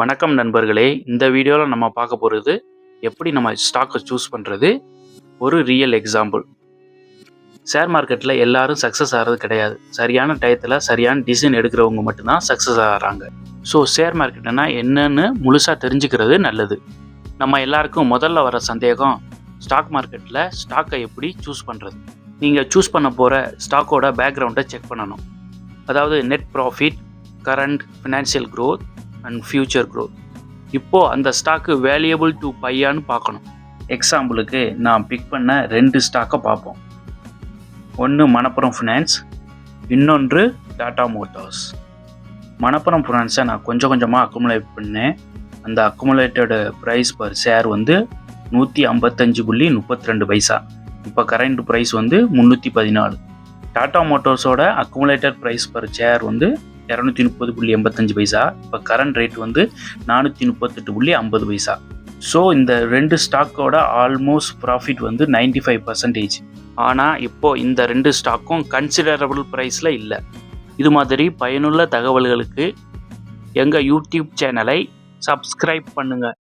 வணக்கம் நண்பர்களே, இந்த வீடியோவில் நம்ம பார்க்க போகிறது எப்படி நம்ம ஸ்டாக்கை சூஸ் பண்ணுறது. ஒரு ரியல் எக்ஸாம்பிள். ஷேர் மார்க்கெட்டில் எல்லாரும் சக்ஸஸ் ஆகிறது கிடையாது. சரியான டயத்தில் சரியான டிசிஷன் எடுக்கிறவங்க மட்டும்தான் சக்ஸஸ் ஆகிறாங்க. ஸோ ஷேர் மார்க்கெட்னா என்னன்னு முழுசாக தெரிஞ்சுக்கிறது நல்லது. நம்ம எல்லாருக்கும் முதல்ல வர சந்தேகம், ஸ்டாக் மார்க்கெட்டில் ஸ்டாக்கை எப்படி சூஸ் பண்ணுறது. நீங்கள் சூஸ் பண்ண போகிற ஸ்டாக்கோட பேக்ரவுண்டை செக் பண்ணணும். அதாவது net profit, current financial growth and future growth. இப்போது அந்த ஸ்டாக்கு வேல்யூபிள் டு பையான்னு பார்க்கணும். எக்ஸாம்பிளுக்கு நான் பிக் பண்ண 2 ஸ்டாக்கை பார்ப்போம். ஒன்று மணப்புரம் ஃபினான்ஸ், இன்னொன்று டாடா மோட்டார்ஸ். மணப்புரம் ஃபினான்ஸை நான் கொஞ்சமாக அக்குமுலேட் பண்ணேன். அந்த அக்குமுலேட்டட் ப்ரைஸ் பர் ஷேர் வந்து 155.32 இப்போ கரண்ட் ப்ரைஸ் வந்து 314. டாடா மோட்டார்ஸோட அக்குமுலேட்டட் ப்ரைஸ் பர் ஷேர் வந்து 230.85 இப்போ கரண்ட் ரேட் வந்து 438.50. ஸோ இந்த 2 ஸ்டாக்கோட ஆல்மோஸ்ட் ப்ராஃபிட் வந்து 95%. ஆனால் இப்போது இந்த 2 ஸ்டாக்கும் கன்சிடரபிள் ப்ரைஸில் இல்லை. இது மாதிரி பயனுள்ள தகவல்களுக்கு எங்கள் யூடியூப் சேனலை சப்ஸ்கிரைப் பண்ணுங்கள்.